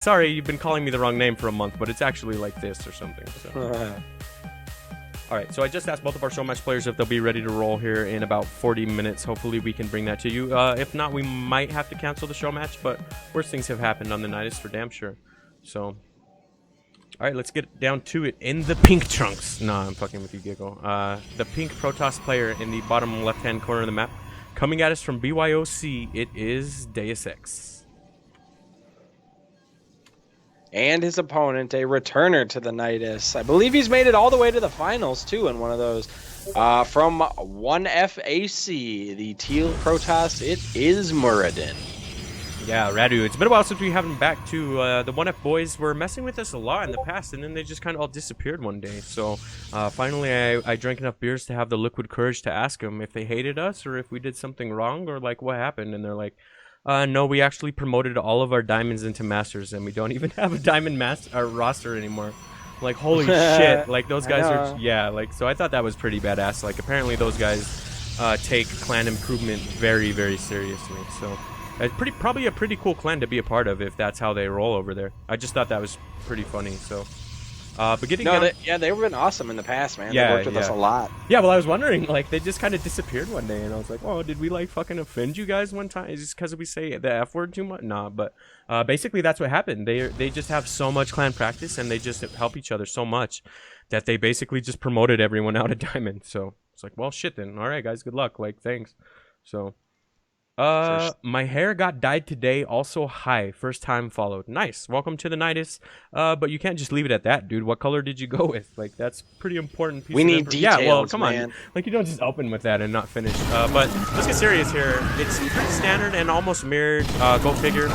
Sorry, you've been calling me the wrong name for a month, but it's actually like this or something. So. All right, so I just asked both of our show match players if they'll be ready to roll here in about 40 minutes. Hopefully we can bring that to you. If not, we might have to cancel the show match, but worse things have happened on the Nydus for damn sure. So, all right, let's get down to it. In the pink trunks. No, I'm fucking with you, Giggle. The pink Protoss player in the bottom left-hand corner of the map. Coming at us from BYOC, it is DeusX. And his opponent, a returner to the Nydus. I believe he's made it all the way to the finals, too, in one of those. From 1FAC, the teal Protoss, it is MuRADuN. Yeah, Radu. It's been a while since we haven't back to the 1F boys were messing with us a lot in the past, and then they just kind of all disappeared one day. So finally, I drank enough beers to have the liquid courage to ask them if they hated us or if we did something wrong or like what happened. And they're like, no, we actually promoted all of our diamonds into masters, and we don't even have a diamond roster anymore. Like, holy shit! Like those guys are, yeah. Like, so I thought that was pretty badass. Like, apparently those guys take clan improvement very, very seriously. So, probably a pretty cool clan to be a part of if that's how they roll over there. I just thought that was pretty funny. So. But getting they've been awesome in the past, man. Yeah, they worked with us a lot. Yeah, well, I was wondering, like, they just kind of disappeared one day, and I was like, oh, did we, like, fucking offend you guys one time? Is it just because we say the F word too much? Nah, but basically that's what happened. They just have so much clan practice, and they just help each other so much that they basically just promoted everyone out of Diamond. So it's like, well, shit then. All right, guys, good luck. Like, thanks. So... my hair got dyed today. Also, hi. First time followed. Nice. Welcome to the Nydus. But you can't just leave it at that, dude. What color did you go with? Like, that's pretty important piece we of need details, yeah, well, come man. on. Like, you don't just open with that and not finish. But let's get serious here. It's pretty standard and almost mirrored. Go figure.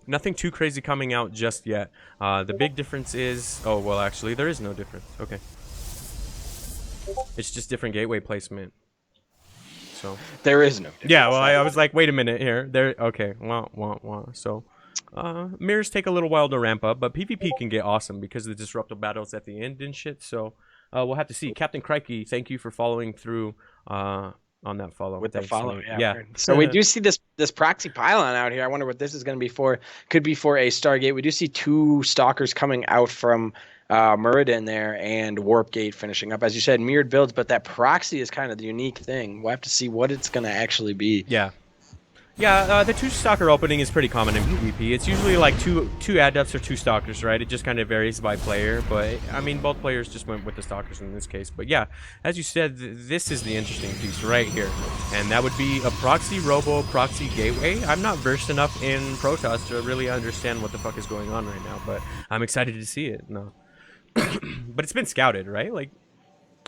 Nothing too crazy coming out just yet. The big difference is... Oh, well, actually, there is no difference. Okay. It's just different gateway placement. So there is no difference. Yeah, well, I was like, wait a minute here. There, okay, So, mirrors take a little while to ramp up, but PvP can get awesome because of the disruptive battles at the end and shit. So, we'll have to see. Captain Crikey, thank you for following through on that follow. With Thanks. the follow, yeah. So we do see this proxy pylon out here. I wonder what this is going to be for. Could be for a Stargate. We do see two stalkers coming out from MuRADuN there and Warp Gate finishing up. As you said, mirrored builds, but that proxy is kind of the unique thing. We'll have to see what it's going to actually be. Yeah. Yeah, the two stalker opening is pretty common in PvP. It's usually like two adepts or two stalkers, right? It just kind of varies by player, but I mean, both players just went with the stalkers in this case. But yeah, as you said, this is the interesting piece right here, and that would be a proxy robo proxy gateway. I'm not versed enough in Protoss to really understand what the fuck is going on right now, but I'm excited to see it. No. But it's been scouted, right? Like,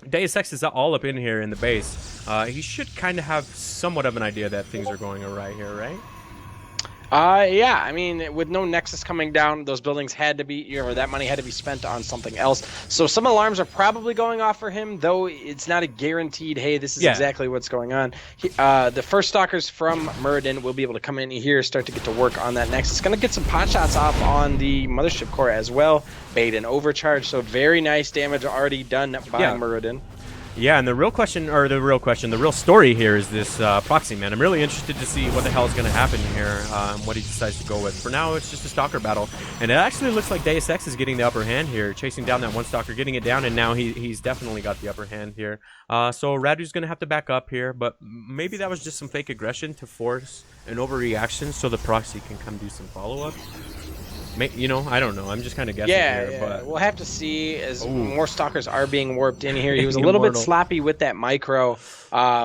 DeusX is all up in here in the base. He should kind of have somewhat of an idea that things are going awry here, right? Yeah, I mean, with no Nexus coming down, those buildings had to be, or that money had to be spent on something else. So some alarms are probably going off for him, though it's not a guaranteed, hey, this is exactly what's going on. The first stalkers from MuRADuN will be able to come in here, start to get to work on that Nexus. Going to get some pot shots off on the Mothership core as well. Bait and overcharge, so very nice damage already done by MuRADuN. Yeah, and the real story here is this proxy, man. I'm really interested to see what the hell is going to happen here, what he decides to go with. For now, it's just a stalker battle, and it actually looks like DeusX is getting the upper hand here, chasing down that one stalker, getting it down, and now he's definitely got the upper hand here. So Radu's going to have to back up here, but maybe that was just some fake aggression to force an overreaction so the proxy can come do some follow-up. You know, I don't know. I'm just kind of guessing here. But we'll have to see as more stalkers are being warped in here. He was a little bit sloppy with that micro,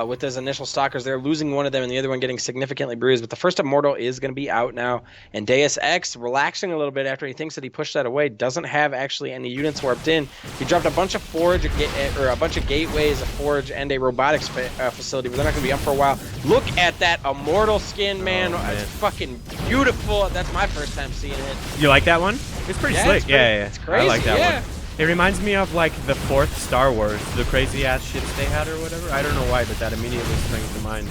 with those initial stalkers. They're losing one of them and the other one getting significantly bruised. But the first Immortal is going to be out now. And DeusX relaxing a little bit after he thinks that he pushed that away. Doesn't have actually any units warped in. He dropped a bunch of forge, or a bunch of gateways, a forge, and a robotics facility. But they're not going to be up for a while. Look at that Immortal skin, man. It's fucking beautiful. That's my first time seeing it. You like that one? It's pretty slick. Yeah. It's crazy. I like that one. It reminds me of like the 4th Star Wars, the crazy ass ships they had or whatever. I don't know why, but that immediately springs to mind.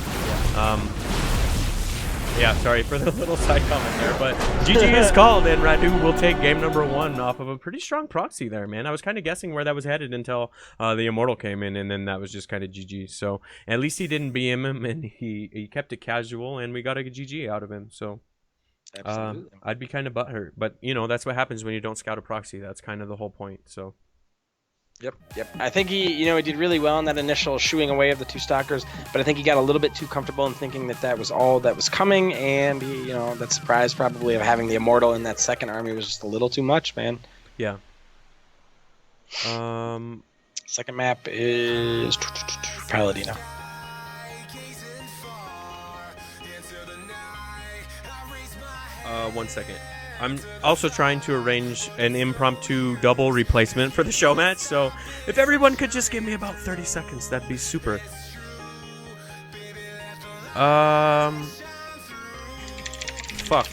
Yeah, sorry for the little side comment there, but GG is called, and Radu will take game number 1 off of a pretty strong proxy there, man. I was kind of guessing where that was headed until the Immortal came in, and then that was just kind of GG. So at least he didn't BM him, and he kept it casual, and we got a GG out of him. So. Absolutely. I'd be kind of butthurt, but you know that's what happens when you don't scout a proxy. That's kind of the whole point. So. Yep. I think he did really well in that initial shooing away of the 2 stalkers, but I think he got a little bit too comfortable in thinking that was all that was coming, and that surprise probably of having the Immortal in that second army was just a little too much, man. Yeah. Second map is Paladino. 1 second. I'm also trying to arrange an impromptu double replacement for the show match, so if everyone could just give me about 30 seconds, that'd be super. Fuck.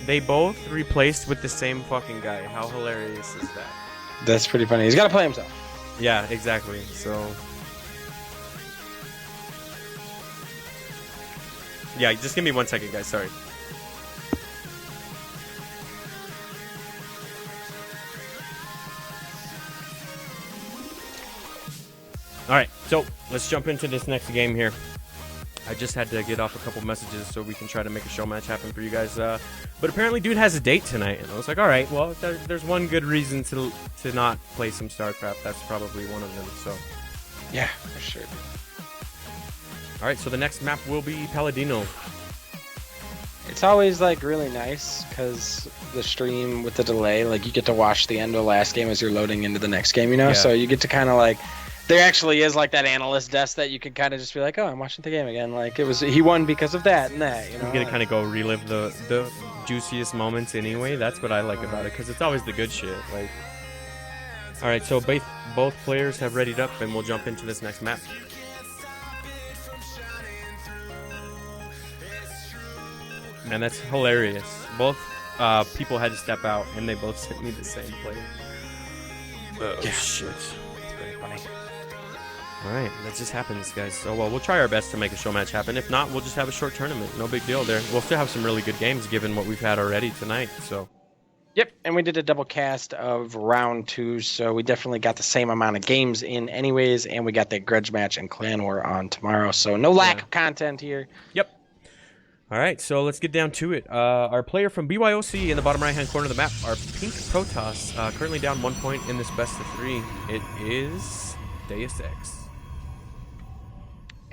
They both replaced with the same fucking guy. How hilarious is that? That's pretty funny. He's got to play himself. Yeah, exactly. So... yeah, just give me 1 second, guys. Sorry. Alright, so let's jump into this next game here. I just had to get off a couple messages so we can try to make a show match happen for you guys. But apparently dude has a date tonight. And I was like, alright, well, there's one good reason to not play some StarCraft. That's probably one of them, so. Yeah, for sure. Alright, so the next map will be Paladino. It's always like really nice because the stream with the delay, like you get to watch the end of the last game as you're loading into the next game, Yeah. So you get to kind of like... there actually is like that analyst desk that you could kind of just be like, oh, I'm watching the game again. Like he won because of that and that. You're gonna kind of go relive the juiciest moments anyway. That's what I like about it because it's always the good shit. Like, all right, so both players have readied up, and we'll jump into this next map. Man, that's hilarious. Both people had to step out, and they both sent me the same play. Oh shit. Alright, that just happens, guys. So, well, we'll try our best to make a show match happen. If not, we'll just have a short tournament. No big deal there. We'll still have some really good games given what we've had already tonight, so. Yep, and we did a double cast of round 2, so we definitely got the same amount of games in anyways, and we got that grudge match and clan war on tomorrow, so no lack of content here. Yep. Alright, so let's get down to it. Our player from BYOC in the bottom right-hand corner of the map, our Pink Protoss, currently down 1 point in this best of 3. It is DeusX.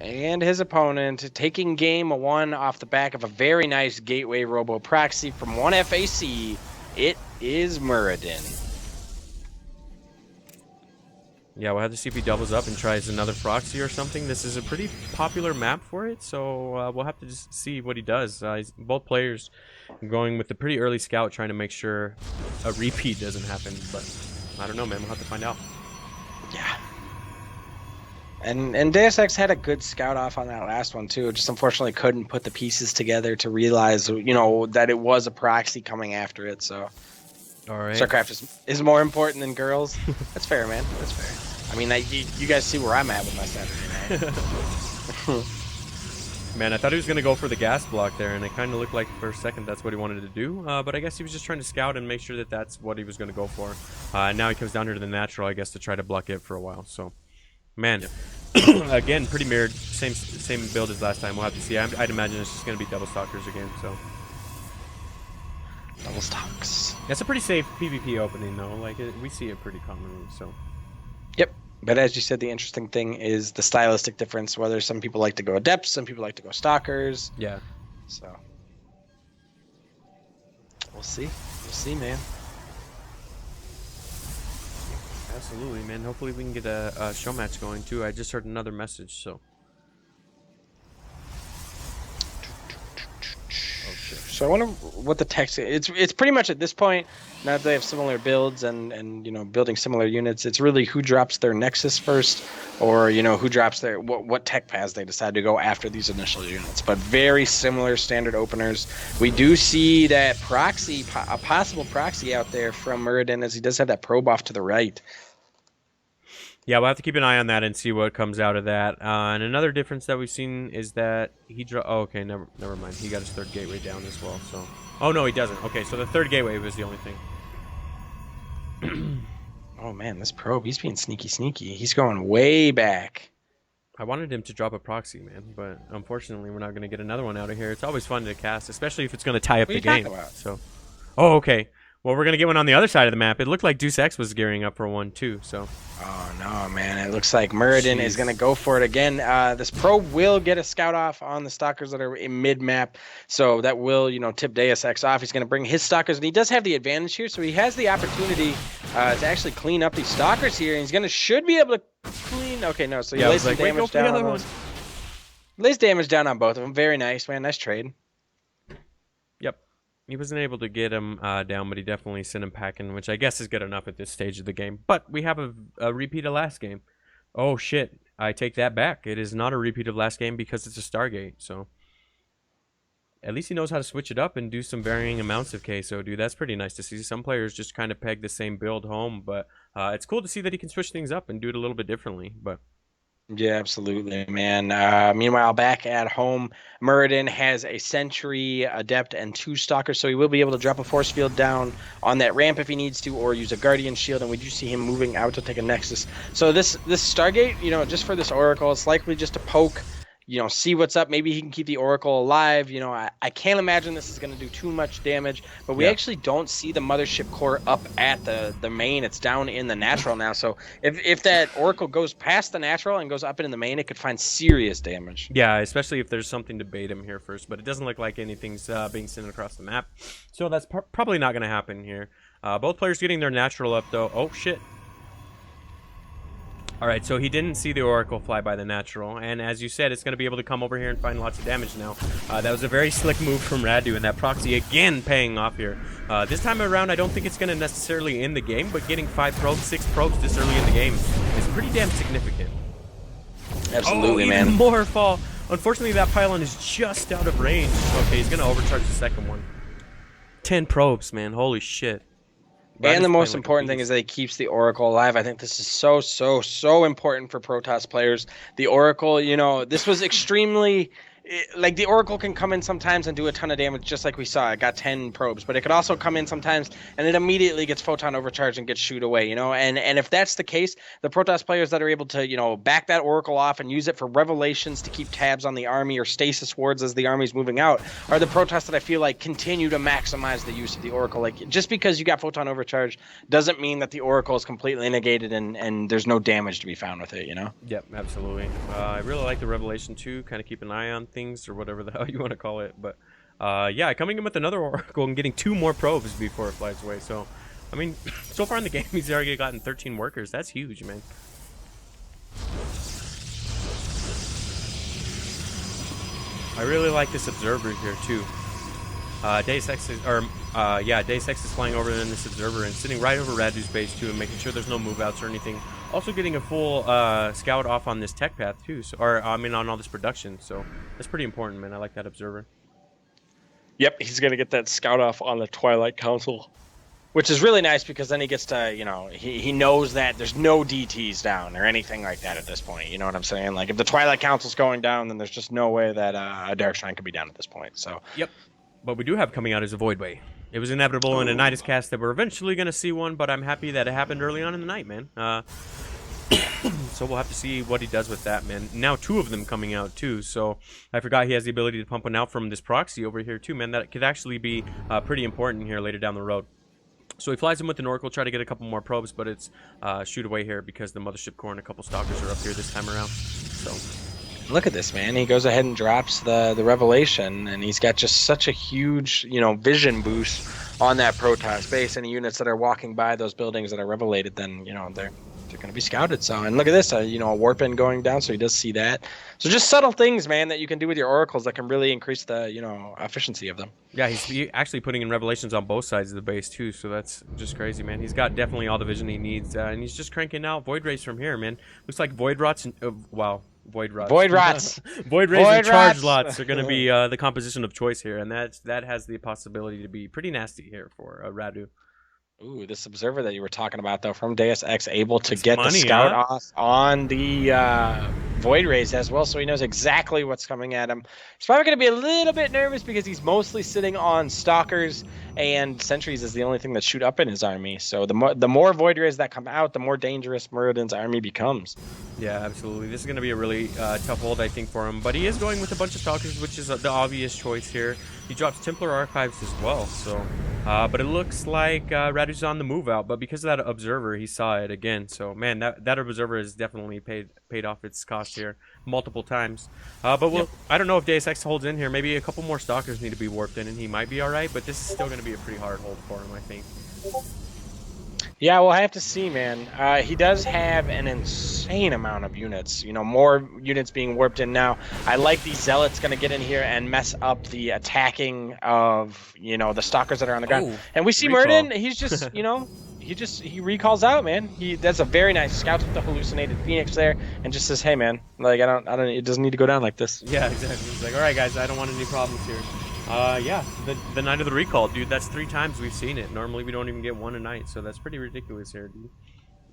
And his opponent taking game 1 off the back of a very nice gateway robo proxy from 1FAC. It is MuRADuN. Yeah, we'll have to see if he doubles up and tries another proxy or something. This is a pretty popular map for it, so we'll have to just see what he does. Both players going with a pretty early scout, trying to make sure a repeat doesn't happen. But I don't know, man. We'll have to find out. Yeah. And DeusX had a good scout off on that last one too. Just unfortunately couldn't put the pieces together to realize, that it was a proxy coming after it. So, all right, StarCraft is more important than girls. That's fair, man. That's fair. I mean, you guys see where I'm at with my Saturday night. Man, I thought he was gonna go for the gas block there, and it kind of looked like for a second that's what he wanted to do. But I guess he was just trying to scout and make sure that that's what he was gonna go for. Now he comes down here to the natural, I guess, to try to block it for a while. So. Man, again, pretty mirrored. Same build as last time. We'll have to see. I'd imagine it's just going to be double stalkers again. So double stalks. That's a pretty safe PvP opening, though. Like we see it pretty commonly. So. Yep. But as you said, the interesting thing is the stylistic difference. Whether some people like to go adepts, some people like to go stalkers. Yeah. So we'll see. We'll see, man. Absolutely, man. Hopefully we can get a show match going too. I just heard another message, so. Oh shit. So I wonder what the text is. It's pretty much at this point, now that they have similar builds and building similar units, it's really who drops their Nexus first, or who drops their what tech paths they decide to go after these initial units. But very similar standard openers. We do see that proxy, a possible proxy out there from MuRADuN, as he does have that probe off to the right. Yeah, we'll have to keep an eye on that and see what comes out of that. And another difference that we've seen is that he oh, okay, never mind. He got his third gateway down as well. So, oh no, he doesn't. Okay, so the third gateway was the only thing. Oh man, this probe, he's being sneaky. He's going way back. I wanted him to drop a proxy, man, but unfortunately we're not going to get another one out of here. It's always fun to cast, especially if it's going to tie up the game. So, oh, okay. Well, we're going to get one on the other side of the map. It looked like DeusX was gearing up for one, too, so. Oh, no, man. It looks like MuRADuN is going to go for it again. This probe will get a scout off on the stalkers that are in mid-map, so that will, you know, tip DeusX off. He's going to bring his stalkers, and he does have the advantage here, so he has the opportunity to actually clean up these stalkers here, and he's should be able to clean. Okay, no, so he lays some damage down on those. Lays damage down on both of them. Very nice, man. Nice trade. Yep. He wasn't able to get him down, but he definitely sent him packing, which I guess is good enough at this stage of the game. But we have a repeat of last game. Oh, shit. I take that back. It is not a repeat of last game because it's a Stargate. So at least he knows how to switch it up and do some varying amounts of KSO, dude. That's pretty nice to see. Some players just kind of peg the same build home, but it's cool to see that he can switch things up and do it a little bit differently. But yeah, absolutely, man. Meanwhile, back at home, MuRADuN has a Sentry, Adept, and 2 Stalkers, so he will be able to drop a Force Field down on that ramp if he needs to, or use a Guardian Shield, and we do see him moving out to take a Nexus. So this Stargate, you know, just for this Oracle, it's likely just to poke, you know, see what's up. Maybe he can keep the Oracle alive. You know, I can't imagine this is going to do too much damage, but we actually don't see the Mothership core up at the main. It's down in the natural now. So if that Oracle goes past the natural and goes up into the main, it could find serious damage. Yeah, especially if there's something to bait him here first, but it doesn't look like anything's being sent across the map. So that's probably not going to happen here. Both players getting their natural up, though. Oh, shit. Alright, so he didn't see the Oracle fly by the natural, and as you said, it's going to be able to come over here and find lots of damage now. That was a very slick move from MuRADuN, and that proxy again paying off here. This time around, I don't think it's going to necessarily end the game, but getting 5 probes, 6 probes this early in the game is pretty damn significant. Absolutely, man. Even more fall. Unfortunately, that pylon is just out of range. Okay, he's going to overcharge the second one. 10 probes, man. Holy shit. And the most important thing is that he keeps the Oracle alive. I think this is so important for Protoss players. The Oracle, you know, this was extremely... Like, the Oracle can come in sometimes and do a ton of damage, just like we saw. It got 10 probes, but it could also come in sometimes and it immediately gets photon overcharged and gets shoot away, you know? And if that's the case, the Protoss players that are able to, you know, back that Oracle off and use it for revelations to keep tabs on the army or stasis wards as the army's moving out are the Protoss that I feel like continue to maximize the use of the Oracle. Like, just because you got photon overcharge doesn't mean that the Oracle is completely negated and there's no damage to be found with it, you know? Yep, absolutely. I really like the Revelation too, kind of keep an eye on things or whatever the hell you want to call it, but yeah, coming in with another Oracle and getting 2 more probes before it flies away. So I mean, so far in the game he's already gotten 13 workers. That's huge, man. I really like this observer here too. DeusX is, DeusX is flying over in this observer and sitting right over MuRADuN's base too, and making sure there's no move outs or anything. Also getting a full scout off on this tech path too, so, or I mean on all this production. So that's pretty important, man. I like that observer. Yep, he's gonna get that scout off on the Twilight Council, which is really nice because then he gets to, you know, he knows that there's no DTs down or anything like that at this point. You know what I'm saying? Like, if the Twilight Council's going down, then there's just no way that a Dark Shrine could be down at this point. So yep. What we do have coming out is a Voidway. It was inevitable in a Nydus cast that we're eventually going to see one, but I'm happy that it happened early on in the night, man. So we'll have to see what he does with that, man. Now 2 of them coming out, too. So I forgot he has the ability to pump one out from this proxy over here, too, man. That could actually be pretty important here later down the road. So he flies in with an Oracle, try to get a couple more probes, but it's shoot away here because the Mothership core and a couple Stalkers are up here this time around. So... look at this, man. He goes ahead and drops the Revelation, and he's got just such a huge, you know, vision boost on that Protoss base. Any units that are walking by those buildings that are revelated, then, you know, they're going to be scouted. So, and look at this, you know, a warp in going down, so he does see that. So just subtle things, man, that you can do with your Oracles that can really increase the, you know, efficiency of them. Yeah, he's actually putting in Revelations on both sides of the base, too, so that's just crazy, man. He's got definitely all the vision he needs, and he's just cranking out Void Rays from here, man. Looks like Void Rots and, wow. Void Rots. Void Rots. Void Rays and Charge Lots are going to be the composition of choice here, and that has the possibility to be pretty nasty here for MuRADuN. Ooh, this observer that you were talking about, though, from DeusX, able to get the scout off on the Void Rays as well, so he knows exactly what's coming at him. He's probably going to be a little bit nervous because he's mostly sitting on Stalkers, and Sentries is the only thing that shoot up in his army. So the more Void Rays that come out, the more dangerous MuRADuN's army becomes. Yeah, absolutely. This is going to be a really tough hold, I think, for him. But he is going with a bunch of Stalkers, which is the obvious choice here. He drops Templar Archives as well. So, but it looks like Radu's on the move out. But because of that Observer, he saw it again. So, man, that Observer has definitely paid off its cost here multiple times. But I don't know if DeusX holds in here. Maybe a couple more Stalkers need to be warped in, and he might be all right. But this is still going to be a pretty hard hold for him, I think. Yeah, we'll have to see, man. He does have an insane amount of units. You know, more units being warped in now. I like these Zealots going to get in here and mess up the attacking of, you know, the Stalkers that are on the ground. Ooh, and we see MuRADuN, he's just, you know, he recalls out, man. That's a very nice scouts with the hallucinated Phoenix there and just says, hey, man, like, I don't, it doesn't need to go down like this. Yeah, exactly. He's like, all right, guys, I don't want any problems here. Yeah, the night of the recall, dude. That's 3 times we've seen it. Normally we don't even get 1 a night, so that's pretty ridiculous here, dude.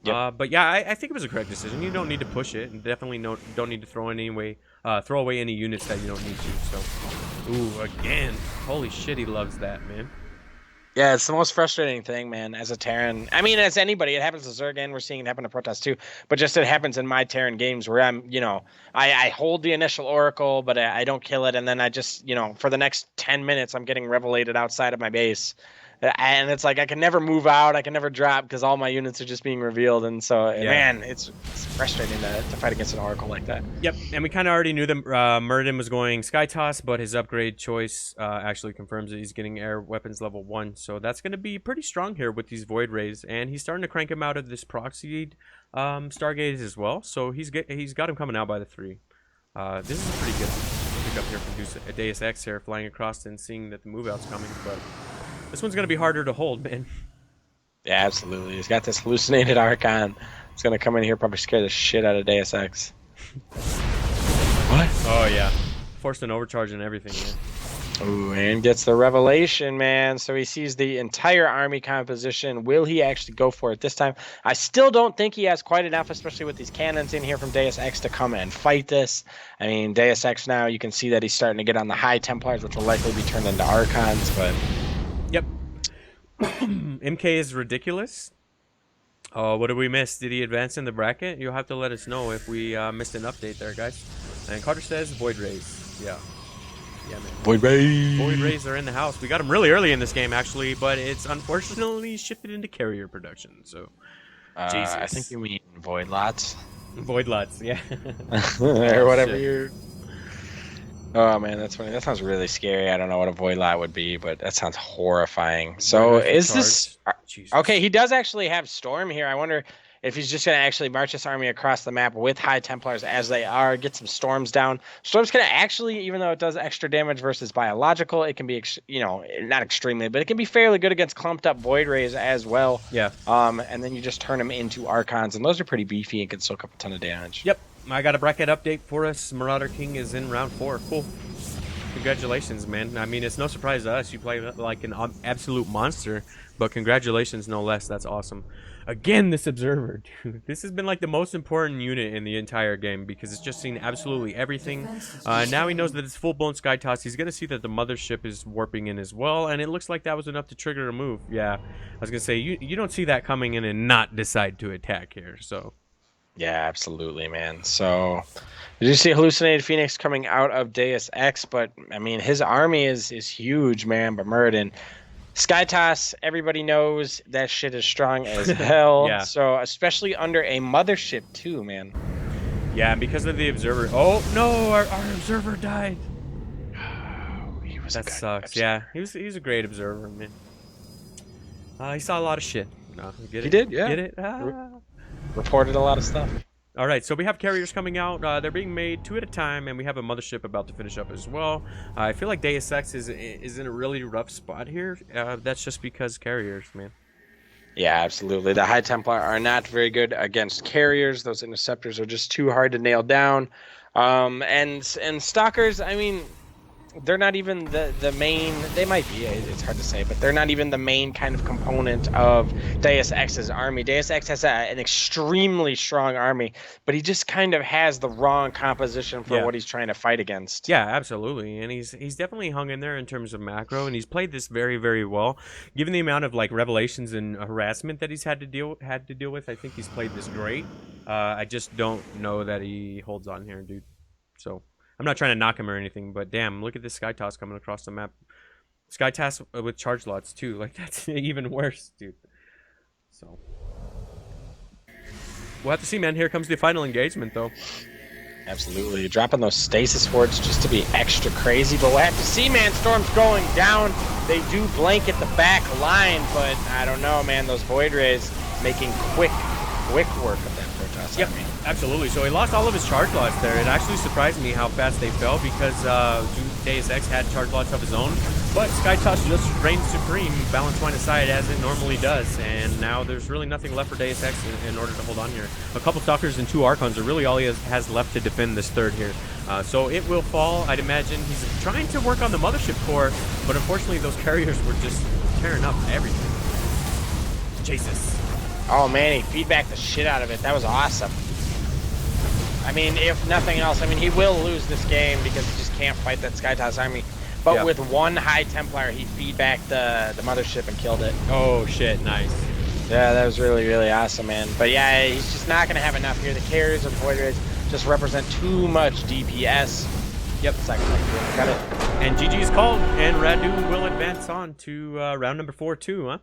Yep. But yeah, I think it was a correct decision. You don't need to push it, and definitely don't need to throw away any units that you don't need to. So, ooh, again, holy shit, he loves that, man. Yeah, it's the most frustrating thing, man, as a Terran. I mean, as anybody, it happens to Zergan. We're seeing it happen to Protest too. But just it happens in my Terran games where I'm, you know, I hold the initial Oracle, but I don't kill it. And then I just, you know, for the next 10 minutes, I'm getting revelated outside of my base. And it's like I can never move out. I can never drop because all my units are just being revealed. And so, man, it's frustrating to fight against an Oracle like that. Yep, and we kind of already knew that MuRADuN was going Sky Toss, but his upgrade choice actually confirms that he's getting air weapons level 1. So that's going to be pretty strong here with these Void Rays. And he's starting to crank him out of this proxied Stargaze as well. So he's got him coming out by the 3. This is a pretty good pick up here from DeusX here, flying across and seeing that the move out's coming. But this one's going to be harder to hold, man. Yeah, absolutely. He's got this hallucinated Archon. It's going to come in here, probably scare the shit out of DeusX. What? Oh, yeah. Forced an overcharge and everything, man. Ooh, and gets the revelation, man. So he sees the entire army composition. Will he actually go for it this time? I still don't think he has quite enough, especially with these cannons in here from DeusX to come and fight this. I mean, DeusX now, you can see that he's starting to get on the high Templars, which will likely be turned into Archons, but... Yep. MK is ridiculous. Oh, what did we miss? Did he advance in the bracket? You'll have to let us know if we missed an update there, guys. And Carter says Void Rays. Yeah. Yeah, man. Void Rays. Void Rays are in the house. We got them really early in this game, actually, but it's unfortunately shifted into carrier production. So, Jesus. I think you mean Void Lots. Void Lots, yeah. Or whatever you're... Oh, man, that's funny. That sounds really scary. I don't know what a Void Lot would be, but that sounds horrifying. So, is this... Jesus. Okay, he does actually have Storm here. I wonder if he's just going to actually march this army across the map with High Templars as they are, get some Storms down. Storm's going to actually, even though it does extra damage versus biological, it can be, you know, not extremely, but it can be fairly good against clumped up Void Rays as well. Yeah. And then you just turn them into Archons, and those are pretty beefy and can soak up a ton of damage. Yep. I got a bracket update for us. Marauder King is in round 4. Cool. Congratulations, man. I mean, it's no surprise to us. You play like an absolute monster, but congratulations no less. That's awesome. Again, this Observer, dude. This has been like the most important unit in the entire game because it's just seen absolutely everything. Now he knows that it's full-blown Sky Toss. He's going to see that the mothership is warping in as well, and it looks like that was enough to trigger a move. Yeah, I was going to say, you don't see that coming in and not decide to attack here, so... Yeah, absolutely, man. So, did you see Hallucinated Phoenix coming out of DeusX? But, I mean, his army is huge, man. But MuRADuN, Sky Toss, everybody knows that shit is strong as hell. Yeah. So, especially under a mothership, too, man. Yeah, and because of the Observer... Oh, no, our Observer died. That sucks. Observer. Yeah, he's a great Observer, man. He saw a lot of shit. No, get it? He did, yeah. Get it? Ah. Reported a lot of stuff. All right, so we have carriers coming out. They're being made 2 at a time, and we have a mothership about to finish up as well. I feel like DeusX is in a really rough spot here. That's just because carriers, man. Yeah, absolutely. The High Templar are not very good against carriers. Those interceptors are just too hard to nail down. And Stalkers, I mean, they're not even the main. They might be. It's hard to say, but they're not even the main kind of component of DeusX's army. DeusX has an extremely strong army, but he just kind of has the wrong composition for what he's trying to fight against. Yeah, absolutely, and he's definitely hung in there in terms of macro, and he's played this very, very well. Given the amount of like revelations and harassment that he's had to deal with, I think he's played this great. I just don't know that he holds on here, dude. So. I'm not trying to knock him or anything, but damn, look at this Sky Toss coming across the map. Sky Toss with charge lots too, like that's even worse, dude. So we'll have to see, man. Here comes the final engagement, though. Absolutely, dropping those stasis wards just to be extra crazy, but we'll have to see, man. Storm's going down. They do blanket the back line, but I don't know, man. Those Void Rays making quick work of that Protoss. Yep, absolutely. So he lost all of his charge lots there. It actually surprised me how fast they fell because DeusX had charge lots of his own, but Sky Toss just reigned supreme, balance line aside as it normally does, and now there's really nothing left for DeusX in order to hold on here. A couple Stalkers and 2 Archons are really all he has left to defend this third here. So it will fall. I'd imagine he's trying to work on the Mothership core, but unfortunately those carriers were just tearing up everything. Jesus. Oh man, he feedbacked the shit out of it. That was awesome. I mean, if nothing else, I mean, he will lose this game because he just can't fight that Sky Toss army. But with one High Templar, he feedbacked the Mothership and killed it. Oh shit, nice. Yeah, that was really, really awesome, man. But yeah, he's just not going to have enough here. The carriers and Void Rays just represent too much DPS. Yep, second got it. And GG is called, and MuRADuN will advance on to round number 4 too, huh?